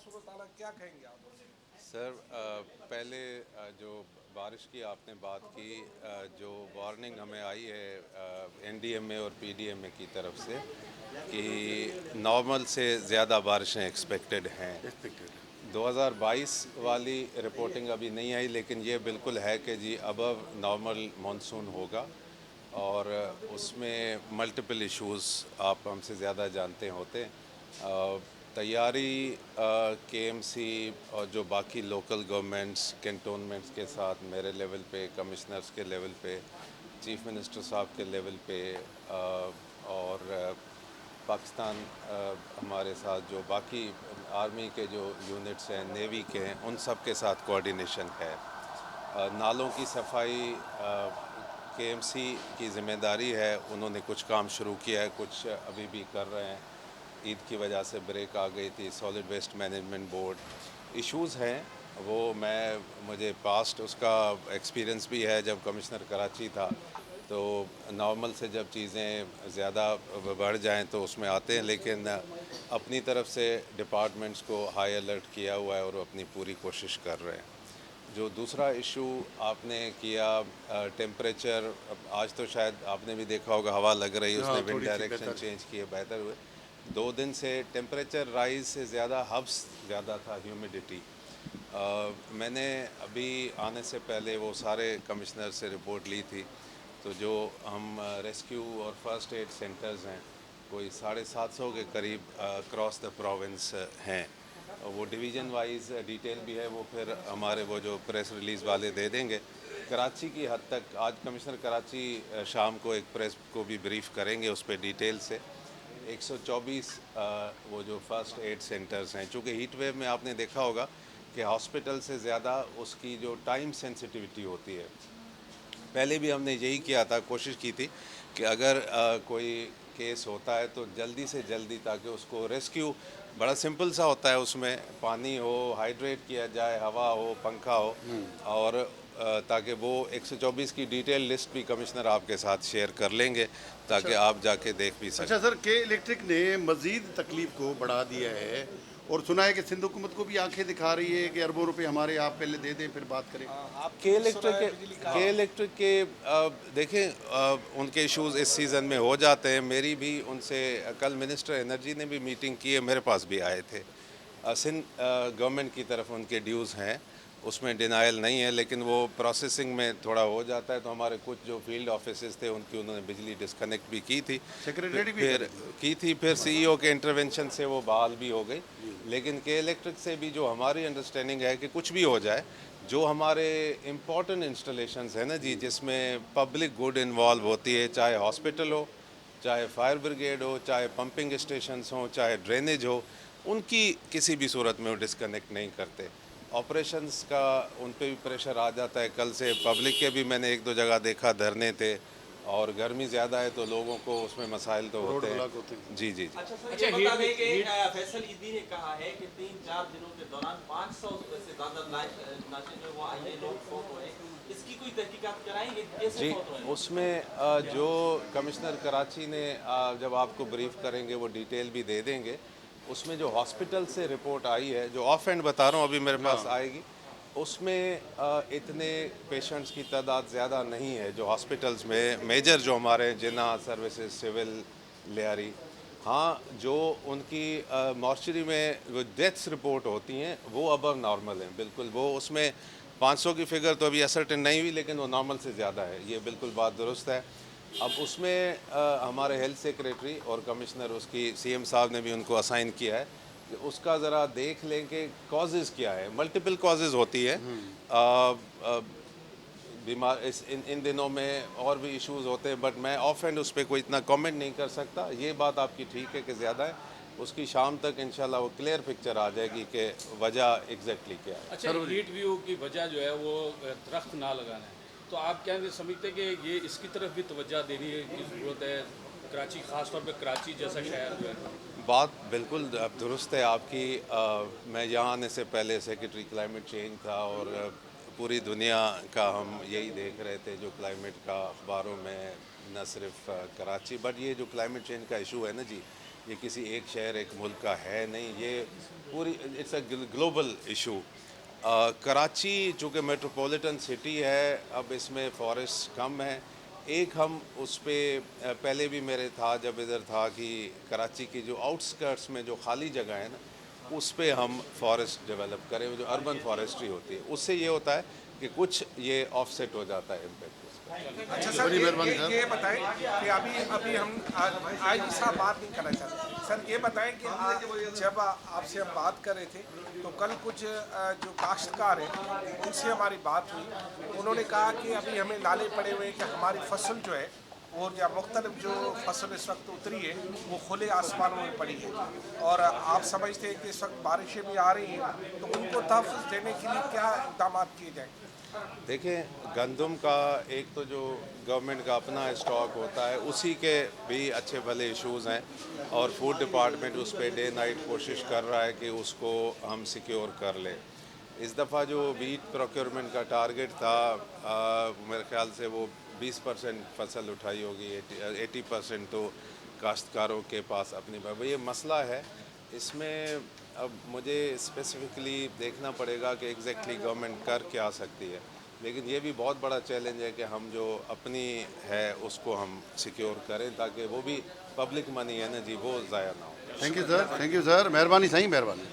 सूरत हाल है, क्या कहेंगे आप? सर पहले जो बारिश की आपने बात की, जो वार्निंग हमें आई है एनडीएमए और पीडीएमए की तरफ से कि नॉर्मल से ज़्यादा बारिशें एक्सपेक्टेड हैं। एक्सपेक्टेड है। 2022 वाली रिपोर्टिंग अभी नहीं आई, लेकिन ये बिल्कुल है कि जी अबव नॉर्मल मानसून होगा और उसमें मल्टीपल इश्यूज़ आप हमसे ज़्यादा जानते होते हैं। तैयारी केएमसी और जो बाकी लोकल गवर्नमेंट्स कैंटोनमेंट्स के साथ मेरे लेवल पे, कमिश्नर्स के लेवल पे, चीफ मिनिस्टर साहब के लेवल पे और पाकिस्तान हमारे साथ जो बाकी आर्मी के जो यूनिट्स हैं, नेवी के हैं, उन सब के साथ कोऑर्डिनेशन है। नालों की सफाई केएमसी की ज़िम्मेदारी है। उन्होंने कुछ काम शुरू किया है, कुछ अभी भी कर रहे हैं। ईद की वजह से ब्रेक आ गई थी। Solid waste management board issues हैं, वो मुझे पास्ट उसका एक्सपीरियंस भी है। जब कमिश्नर कराची था तो नॉर्मल से जब चीज़ें ज़्यादा बढ़ जाएं तो उसमें आते हैं, लेकिन अपनी तरफ से डिपार्टमेंट्स को हाई अलर्ट किया हुआ है और वो अपनी पूरी कोशिश कर रहे हैं। जो दूसरा इशू आपने किया, टेम्परेचर, आज तो शायद आपने भी देखा होगा हवा लग रही है, उसने हाँ, विंड थोड़ी सी डायरेक्शन बेहतर है। चेंज किए, बेहतर हुए। 2 दिन से टेम्परेचर राइज से ज़्यादा हब्स ज़्यादा था, ह्यूमिडिटी। मैंने अभी आने से पहले वो सारे कमिश्नर से रिपोर्ट ली थी। तो जो हम रेस्क्यू और फर्स्ट एड सेंटर्स हैं, कोई 750 के करीब अक्रॉस द प्रोविंस हैं। वो डिवीज़न वाइज डिटेल भी है, वो फिर हमारे वो जो प्रेस रिलीज़ वाले दे देंगे। कराची की हद तक आज कमिश्नर कराची शाम को एक प्रेस को भी ब्रीफ करेंगे उस पर डिटेल से। 124 वो जो फर्स्ट एड सेंटर्स हैं, चूँकि हीट वेव में आपने देखा होगा कि हॉस्पिटल से ज़्यादा उसकी जो टाइम सेंसिटिविटी होती है। पहले भी हमने यही किया था, कोशिश की थी कि अगर कोई केस होता है तो जल्दी से जल्दी, ताकि उसको रेस्क्यू बड़ा सिंपल सा होता है, उसमें पानी हो, हाइड्रेट किया जाए, हवा हो, पंखा हो, और ताकि वो 124 की डिटेल लिस्ट भी कमिश्नर आपके साथ शेयर कर लेंगे ताकि अच्छा। आप जाके देख भी अच्छा सकें। सर, के इलेक्ट्रिक ने मजीद तकलीफ को बढ़ा दिया है और सुना है कि सिंध हुकूमत को भी आंखें दिखा रही है कि अरबों रुपए हमारे, आप पहले दे दें फिर बात करें। आपकी किस सुना है बिजली का? देखें, उनके इश्यूज इस सीज़न में हो जाते हैं। मेरी भी उनसे कल मिनिस्टर एनर्जी ने भी मीटिंग की है, मेरे पास भी आए थे। सिंध गवर्नमेंट की तरफ उनके ड्यूज़ हैं, उसमें डिनाइल नहीं है, लेकिन वो प्रोसेसिंग में थोड़ा हो जाता है। तो हमारे कुछ जो फील्ड ऑफिसेज थे उनकी उन्होंने बिजली डिस्कनेक्ट भी की थी, सेक्रेटरी भी फिर करी थी। फिर सीईओ के इंटरवेंशन से वो बहाल भी हो गई। लेकिन के इलेक्ट्रिक से भी जो हमारी अंडरस्टैंडिंग है कि कुछ भी हो जाए, जो हमारे इम्पोर्टेंट इंस्टॉलेशंस हैं ना जी, जिसमें पब्लिक गुड इन्वॉल्व होती है, चाहे हॉस्पिटल हो, चाहे फायर ब्रिगेड हो, चाहे पंपिंग स्टेशंस हों, चाहे ड्रेनेज हो, उनकी किसी भी सूरत में वो डिस्कनेक्ट नहीं करते। ऑपरेशंस का उन पे भी प्रेशर आ जाता है। कल से पब्लिक के भी मैंने एक दो जगह देखा, धरने थे, और गर्मी ज़्यादा है तो लोगों को उसमें मसाइल तो रोड होते हैं। ब्लॉक होते हैं। जी जी जी। अच्छा सर, ये बता दें कि फैसल ईदी ने कहा है कि 3-4 दिनों के दौरान 500 से ज़्यादा लाशें जो वो आई हैं, लोग फौत हुए। इसकी कोई तहकीकात कराएंगे, कैसे जी, फौत हुए? उसमें जो कमिश्नर कराची ने जब आपको ब्रीफ करेंगे वो डिटेल भी दे देंगे। उसमें जो हॉस्पिटल से रिपोर्ट आई है, जो ऑफ एंड बता रहा हूँ, अभी मेरे पास हाँ। आएगी, उसमें इतने पेशेंट्स की तादाद ज़्यादा नहीं है जो हॉस्पिटल्स में मेजर जो हमारे जिना सर्विसेज, सिविल, लियारी। हाँ, जो उनकी मॉर्चरी में वो डेथ्स रिपोर्ट होती हैं वो अबव नॉर्मल हैं, बिल्कुल। वो उसमें 500 की फिगर तो अभी असर्टेन नहीं हुई, लेकिन वो नॉर्मल से ज़्यादा है, ये बिल्कुल बात दुरुस्त है। अब उसमें हमारे हेल्थ सेक्रेटरी और कमिश्नर, उसकी सीएम साहब ने भी उनको असाइन किया है कि उसका ज़रा देख लें कि कॉजेज़ क्या है। मल्टीपल कॉजेज़ होती है, बीमार इन दिनों में और भी इश्यूज होते हैं, बट मैं ऑफ एंड उस पर कोई इतना कमेंट नहीं कर सकता। ये बात आपकी ठीक है कि ज़्यादा है, उसकी शाम तक इंशाल्लाह वो क्लियर पिक्चर आ जाएगी कि वजह एग्जैक्टली क्या है। अच्छा, हीट व्यू की वजह जो है वो दरख्त ना लगाना है, तो आप क्या समझते हैं कि ये इसकी तरफ भी तवज्जो देने की ज़रूरत है? कराची, ख़ास तौर पे कराची जैसा शहर जो है। बात बिल्कुल दुरुस्त है आपकी। मैं यहाँ आने से पहले सेक्रेटरी क्लाइमेट चेंज था, और पूरी दुनिया का हम यही देख रहे थे जो क्लाइमेट का अखबारों में, न सिर्फ कराची, बट ये जो क्लाइमेट चेंज का इशू है ना जी, ये किसी एक शहर एक मुल्क का है नहीं, ये पूरी it's a global issue. Karachi चूँकि मेट्रोपॉलिटन सिटी है, अब इसमें फॉरेस्ट कम है। एक हम उस पर पहले भी मेरे था जब इधर था कि कराची की जो आउटस्कर्ट्स में जो खाली जगह है ना, उस पे हम फॉरेस्ट डेवलप करें, जो अर्बन फॉरेस्ट्री होती है, उससे ये होता है कि कुछ ये ऑफसेट हो जाता है इम्पैक्ट उसका। अच्छा सर, ये बताएं कि अभी हम आज साहब बात नहीं करना चाहते सर, ये बताएं कि जब आपसे हम बात कर रहे थे तो कल कुछ जो काश्तकार हैं उनसे हमारी बात हुई, उन्होंने कहा कि अभी हमें लाले पड़े हुए हैं कि हमारी फसल जो है और या मुख्तलिफ जो फसल इस वक्त उतरी है वो खुले आसमानों में पड़ी है, और आप समझते हैं कि इस वक्त बारिशें भी आ रही हैं, तो उनको तहफ़्फ़ुज़ देने के लिए क्या इक़दाम किए जाएँ? देखें, गंदम का एक तो जो गवर्नमेंट का अपना स्टॉक होता है उसी के भी अच्छे भले इश्यूज़ हैं, और फूड डिपार्टमेंट उस पर डे नाइट कोशिश कर रहा है कि उसको हम सिक्योर कर लें। इस दफ़ा जो वीट प्रोक्योरमेंट का टारगेट था, मेरे ख्याल से वो 20% फसल उठाई होगी, 80% तो काश्तकारों के पास अपनी ये मसला है। इसमें अब मुझे स्पेसिफिकली देखना पड़ेगा कि एग्जैक्टली गवर्नमेंट कर क्या सकती है, लेकिन ये भी बहुत बड़ा चैलेंज है कि हम जो अपनी है उसको हम सिक्योर करें ताकि वो भी पब्लिक मनी है ना जी, वो ज़ाया ना हो। थैंक यू सर, मेहरबानी साईं, मेहरबानी।